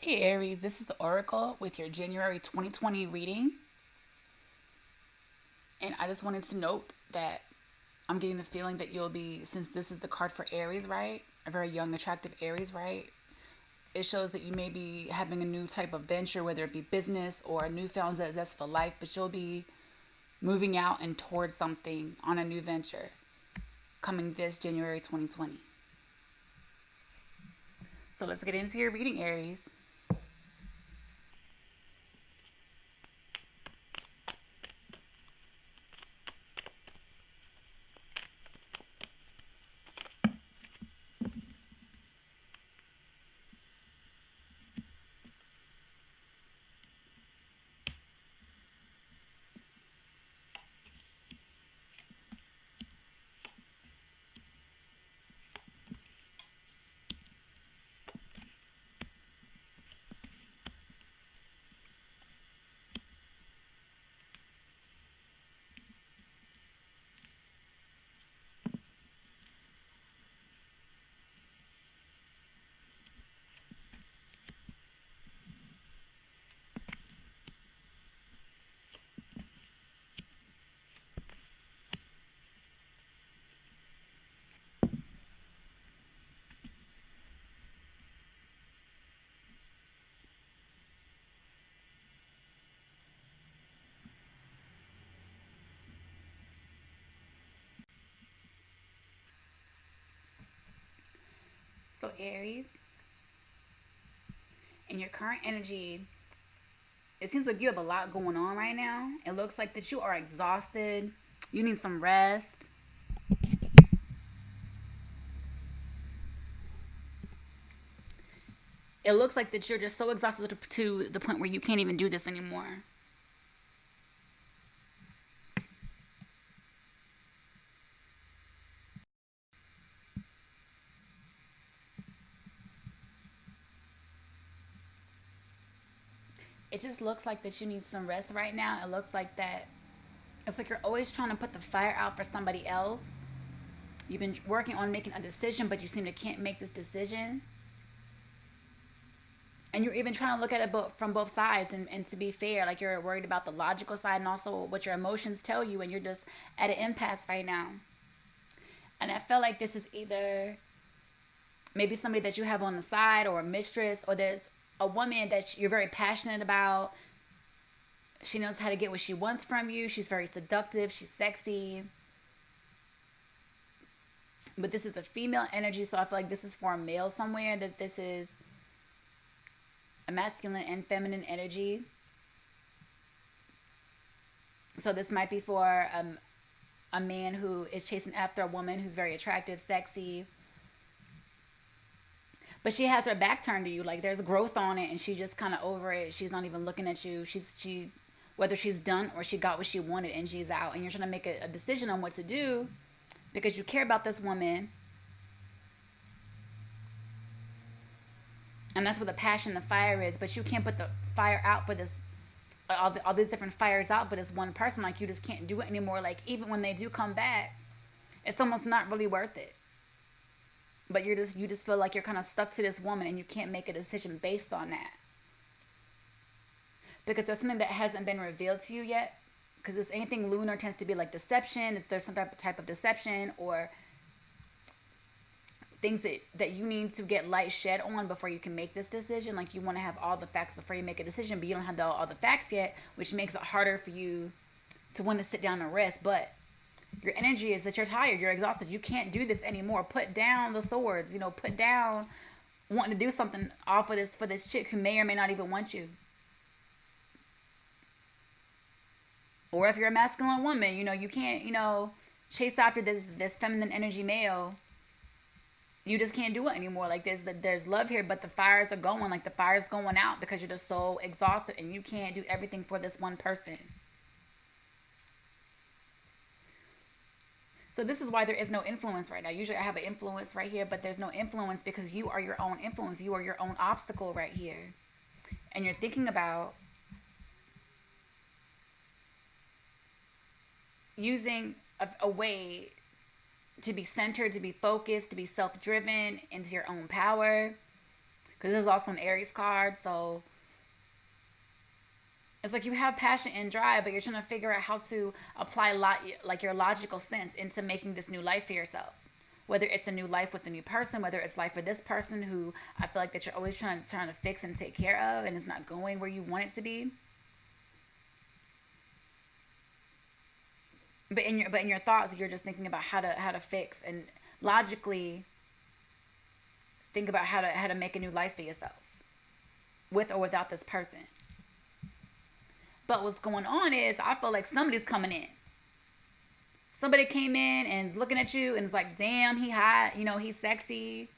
Hey Aries, this is the Oracle with your January 2020 reading. And I just wanted to note that I'm getting the feeling that you'll be, since this is the card for Aries, right? A very young, attractive Aries, right? It shows that you may be having a new type of venture, whether it be business or a newfound zest for life, but you'll be moving out and towards something on a new venture coming this January 2020. So let's get into your reading, Aries. So, Aries, in your current energy, it seems like you have a lot going on right now. It looks like that you are exhausted. You need some rest. It looks like that you're just so exhausted to the point where you can't even do this anymore. It just looks like that you need some rest right now. It looks like that it's like you're always trying to put the fire out for somebody else. You've been working on making a decision, but you seem to can't make this decision. And you're even trying to look at it from both sides, and to be fair, like you're worried about the logical side and also what your emotions tell you, and you're just at an impasse right now. And I feel like this is either maybe somebody that you have on the side or a mistress, or there's a woman that you're very passionate about. She knows how to get what she wants from you. She's very seductive. She's sexy. But this is a female energy, so I feel like this is for a male somewhere, that this is a masculine and feminine energy. So this might be for a man who is chasing after a woman who's very attractive, sexy, but she has her back turned to you. Like there's growth on it, and she just kind of over it. She's not even looking at you. She whether she's done or she got what she wanted and she's out, and you're trying to make a decision on what to do because you care about this woman, and that's where the passion, the fire is. But you can't put the fire out for this all these different fires out for this one person. Like you just can't do it anymore. Like even when they do come back, it's almost not really worth it. But you just feel like you're kind of stuck to this woman, and you can't make a decision based on that because there's something that hasn't been revealed to you yet. Because it's anything lunar tends to be like deception. If there's some type of deception or things that you need to get light shed on before you can make this decision. Like you want to have all the facts before you make a decision, but you don't have all the facts yet, which makes it harder for you to want to sit down and rest. But your energy is that you're tired, you're exhausted, you can't do this anymore. Put down the swords, put down wanting to do something off of this for this chick who may or may not even want you. Or if you're a masculine woman, you can't, chase after this feminine energy male. You just can't do it anymore. Like there's love here, but the fires are going. Like the fire's going out because you're just so exhausted, and you can't do everything for this one person. So this is why there is no influence right now. Usually I have an influence right here, but there's no influence because you are your own influence. You are your own obstacle right here. And you're thinking about using a way to be centered, to be focused, to be self-driven into your own power. because this is also an Aries card. So it's like you have passion and drive, but you're trying to figure out how to apply like your logical sense into making this new life for yourself. Whether it's a new life with a new person, whether it's life for this person who I feel like that you're always trying to fix and take care of, and it's not going where you want it to be. But in your thoughts, you're just thinking about how to fix and logically think about how to make a new life for yourself, with or without this person. But what's going on is I feel like somebody's coming in. Somebody came in and is looking at you and is like, damn, he hot, he's sexy.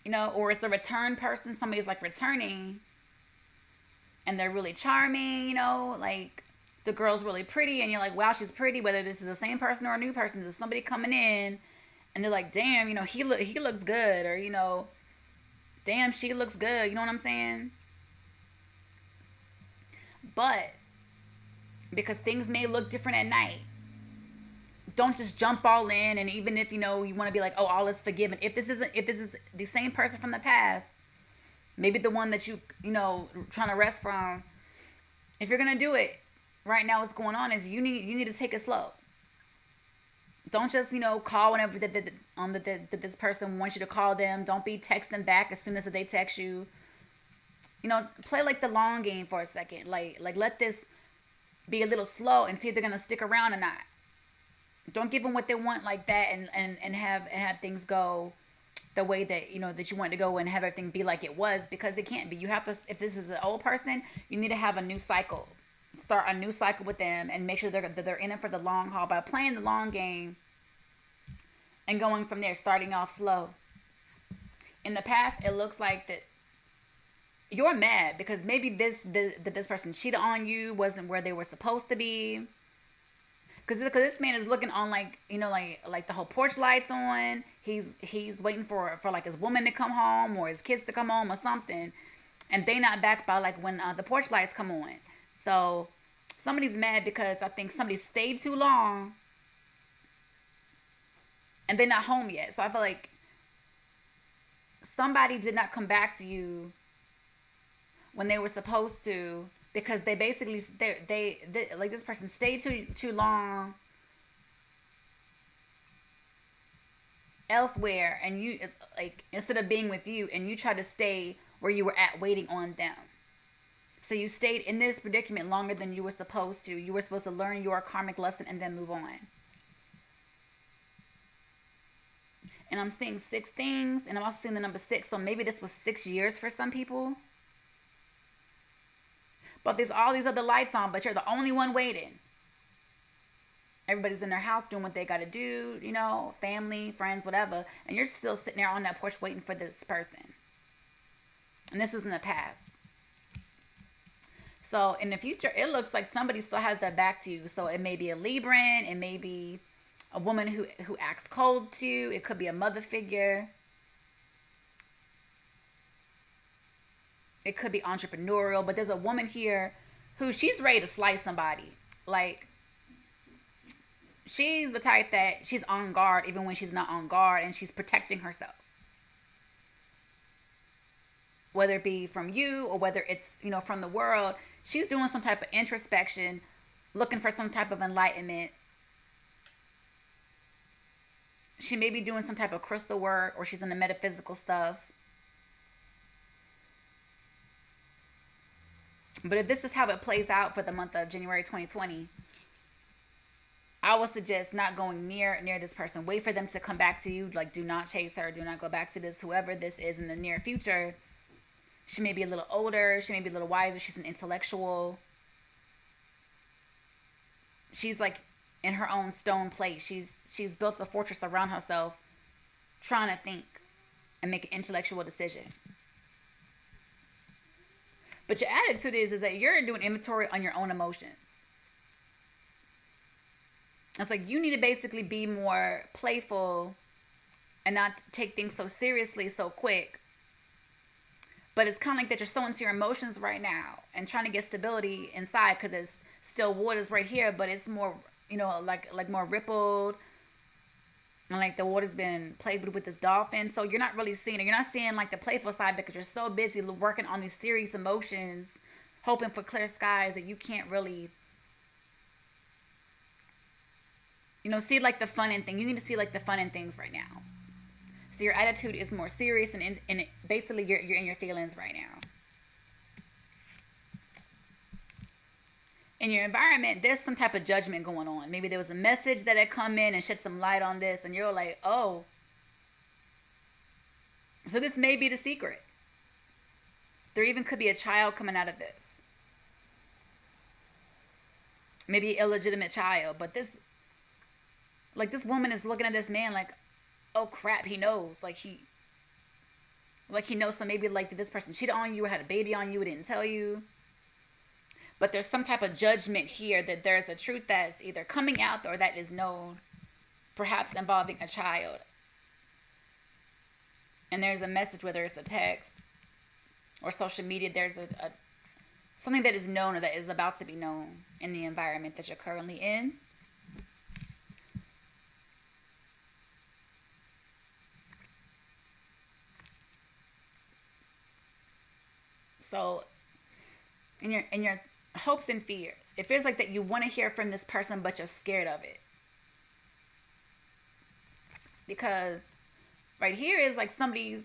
Or it's a return person. Somebody's like returning and they're really charming, like the girl's really pretty and you're like, wow, she's pretty, whether this is the same person or a new person. There's somebody coming in and they're like, damn, he looks good, or damn, she looks good. You know what I'm saying? But because things may look different at night, don't just jump all in. And even if you want to be like, oh, all is forgiven, if this is the same person from the past, maybe the one that trying to rest from, if you're gonna do it right now, what's going on is you need to take it slow. Don't just call whenever that this person wants you to call them. Don't be texting back as soon as they text you. Play like the long game for a second. Like let this be a little slow and see if they're gonna stick around or not. Don't give them what they want like that, and have things go the way that that you want to go, and have everything be like it was, because it can't be. You have to, if this is an old person, you need to have a new cycle. Start a new cycle with them and make sure that they're in it for the long haul by playing the long game and going from there, starting off slow. In the past, it looks like that you're mad because maybe this person cheated on you, wasn't where they were supposed to be. Because this man is looking on like the whole porch lights on. He's waiting for like his woman to come home or his kids to come home or something, and they not back by like when the porch lights come on. So somebody's mad because I think somebody stayed too long and they're not home yet. So I feel like somebody did not come back to you when they were supposed to, because they basically they like this person stayed too long elsewhere, and it's like instead of being with you, and you try to stay where you were at waiting on them. So you stayed in this predicament longer than you were supposed to. You were supposed to learn your karmic lesson and then move on. And I'm seeing 6 things, and I'm also seeing the number 6. So maybe this was 6 years for some people. But there's all these other lights on, but you're the only one waiting. Everybody's in their house doing what they got to do, family, friends, whatever. And you're still sitting there on that porch waiting for this person. And this was in the past. So in the future, it looks like somebody still has their back to you. So it may be a Libran. It may be a woman who acts cold to you. It could be a mother figure. It could be entrepreneurial. But there's a woman here who she's ready to slice somebody. Like, she's the type that she's on guard even when she's not on guard. And she's protecting herself. Whether it be from you or whether it's, from the world. She's doing some type of introspection, looking for some type of enlightenment. She may be doing some type of crystal work, or she's in the metaphysical stuff. But if this is how it plays out for the month of January 2020, I would suggest not going near this person. Wait for them to come back to you. Like, do not chase her. Do not go back to this, whoever this is in the near future. She may be a little older. She may be a little wiser. She's an intellectual. She's like in her own stone place. She's built a fortress around herself, trying to think and make an intellectual decision. But your attitude is that you're doing inventory on your own emotions. It's like you need to basically be more playful and not take things so seriously so quick. But it's kind of like that you're so into your emotions right now and trying to get stability inside, because it's still waters right here, but it's more, like more rippled. and like the water's been played with this dolphin, so you're not really seeing it. You're not seeing like the playful side because you're so busy working on these serious emotions, hoping for clear skies that you can't really, see like the fun in thing. You need to see like the fun in things right now. So your attitude is more serious, and basically you're in your feelings right now. In your environment, there's some type of judgment going on. Maybe there was a message that had come in and shed some light on this, and you're like, oh, so this may be the secret. There even could be a child coming out of this. Maybe an illegitimate child, but this woman is looking at this man like, oh crap, he knows. Like he knows. So maybe like, did this person cheat on you or had a baby on you, didn't tell you? But there's some type of judgment here that there's a truth that's either coming out or that is known, perhaps involving a child. And there's a message, whether it's a text or social media, there's a something that is known or that is about to be known in the environment that you're currently in. So in your hopes and fears, it feels like that you want to hear from this person but you're scared of it. Because right here is like somebody's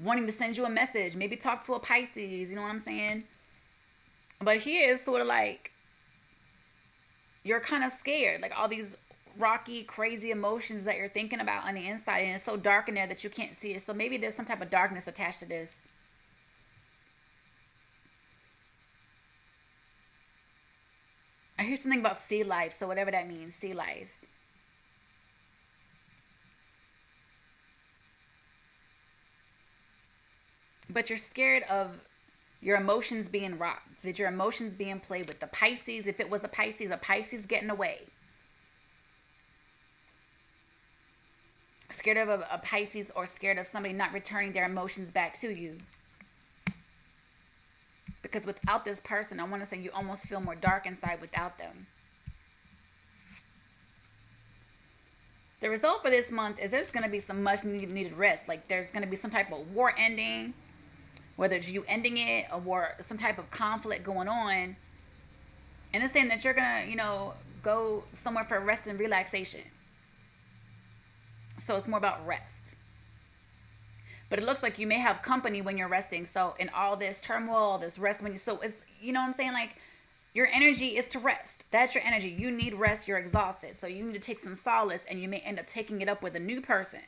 wanting to send you a message, maybe talk to a Pisces, you know what I'm saying? But here is sort of like you're kind of scared, like all these rocky, crazy emotions that you're thinking about on the inside, and it's so dark in there that you can't see it. So maybe there's some type of darkness attached to this. I hear something about sea life, so whatever that means, sea life. But you're scared of your emotions being rocked, that your emotions being played with. The Pisces, if it was a Pisces getting away. Scared of a Pisces, or scared of somebody not returning their emotions back to you. Because without this person, I want to say you almost feel more dark inside without them. The result for this month is there's going to be some much needed rest. Like there's going to be some type of war ending, whether it's you ending it or war, some type of conflict going on. And it's saying that you're going to, go somewhere for rest and relaxation. So it's more about rest. But it looks like you may have company when you're resting. So in all this turmoil, this rest, so it's, you know what I'm saying? Like your energy is to rest. That's your energy. You need rest. You're exhausted. So you need to take some solace, and you may end up taking it up with a new person.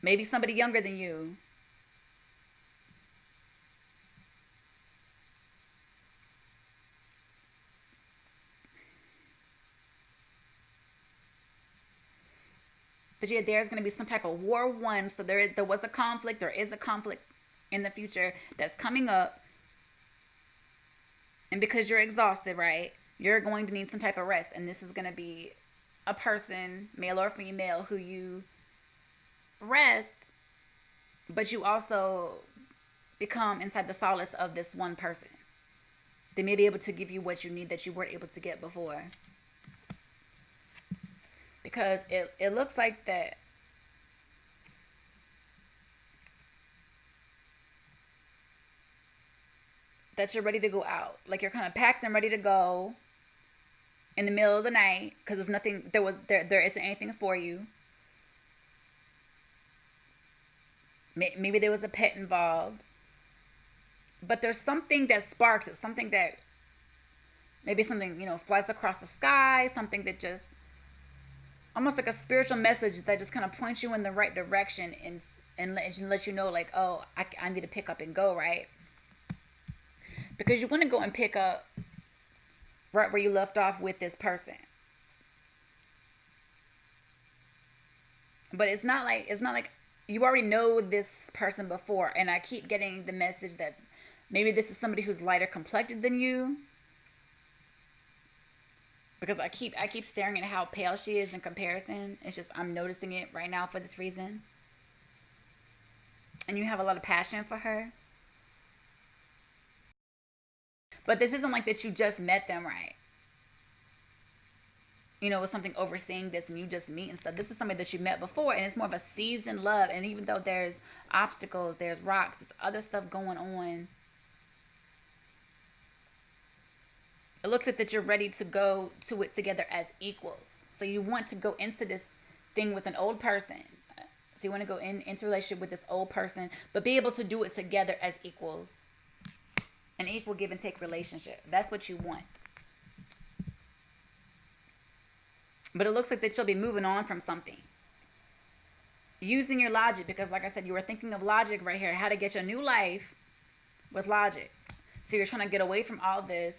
Maybe somebody younger than you. But yeah, there's going to be some type of war won. So there was a conflict. There is a conflict in the future that's coming up. And because you're exhausted, right, you're going to need some type of rest. And this is going to be a person, male or female, who you rest, but you also become inside the solace of this one person. They may be able to give you what you need that you weren't able to get before. Because it looks like that you're ready to go out. Like you're kind of packed and ready to go in the middle of the night because there's nothing, there isn't anything for you. Maybe there was a pet involved. But there's something that sparks it, something that maybe something, flies across the sky, something that just almost like a spiritual message that just kind of points you in the right direction, and let you know like, oh, I need to pick up and go, right? Because you want to go and pick up right where you left off with this person. But it's not like you already know this person before, and I keep getting the message that maybe this is somebody who's lighter complected than you, because I keep staring at how pale she is in comparison. It's just I'm noticing it right now for this reason. And you have a lot of passion for her. But this isn't like that you just met them, right? You know, with something overseeing this and you just meet and stuff. This is somebody that you met before, and it's more of a seasoned love. And even though there's obstacles, there's rocks, there's other stuff going on, it looks like that you're ready to go to it together as equals. So you want to go into this thing with an old person. So you want to go into a relationship with this old person, but be able to do it together as equals. An equal give and take relationship. That's what you want. But it looks like that you'll be moving on from something. Using your logic, because like I said, you were thinking of logic right here. How to get your new life with logic. So you're trying to get away from all this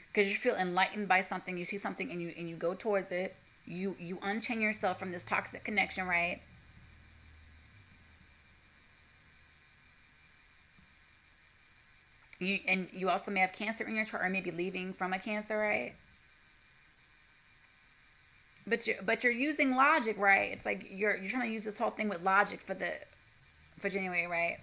because you feel enlightened by something. You see something and you go towards it. You unchain yourself from this toxic connection, right? You also may have Cancer in your chart, or maybe leaving from a Cancer, right? But you're using logic, right? It's like you're trying to use this whole thing with logic for January, right?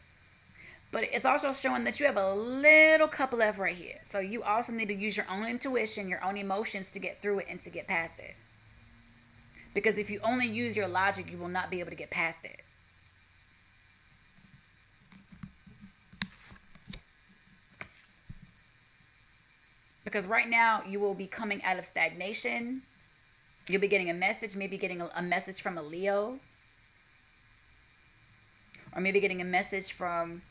But it's also showing that you have a little couple left right here. So you also need to use your own intuition, your own emotions to get through it and to get past it. Because if you only use your logic, you will not be able to get past it. Because right now, you will be coming out of stagnation. You'll be getting a message, maybe getting a message from a Leo. Or maybe getting a message from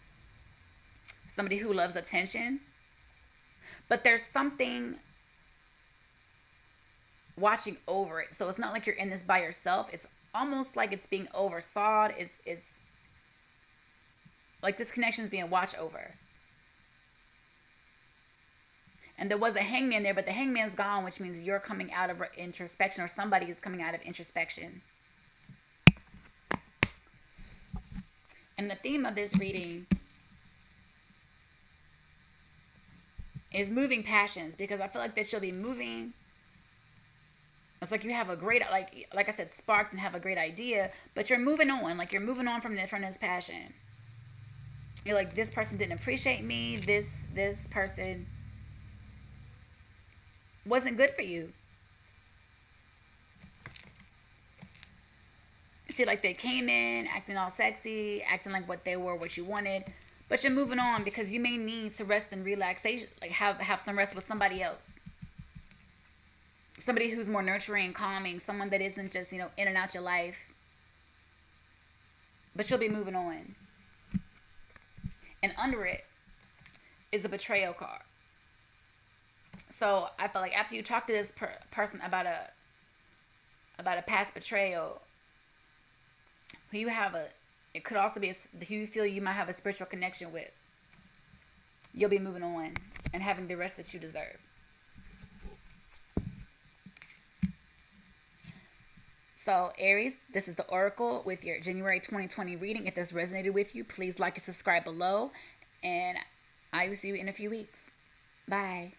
somebody who loves attention. But there's something watching over it. So it's not like you're in this by yourself. It's almost like it's being oversawed. It's like this connection is being watched over. And there was a hangman there, but the hangman's gone, which means you're coming out of introspection, or somebody is coming out of introspection. And the theme of this reading is moving passions, because I feel like that you'll be moving. It's like you have a great, like I said, sparked and have a great idea, but you're moving on. Like you're moving on from this passion. You're like, this person didn't appreciate me. This person wasn't good for you. See, like they came in acting all sexy, acting like what they were, what you wanted, but you're moving on because you may need to rest and relaxation, like have some rest with somebody else. Somebody who's more nurturing, calming, someone that isn't just, in and out your life. But you'll be moving on. And under it is a betrayal card. So I feel like after you talk to this person about a past betrayal, who you have it could also be who you feel you might have a spiritual connection with, you'll be moving on and having the rest that you deserve. So Aries, this is the Oracle with your January 2020 reading. If this resonated with you, please like and subscribe below. And I will see you in a few weeks. Bye.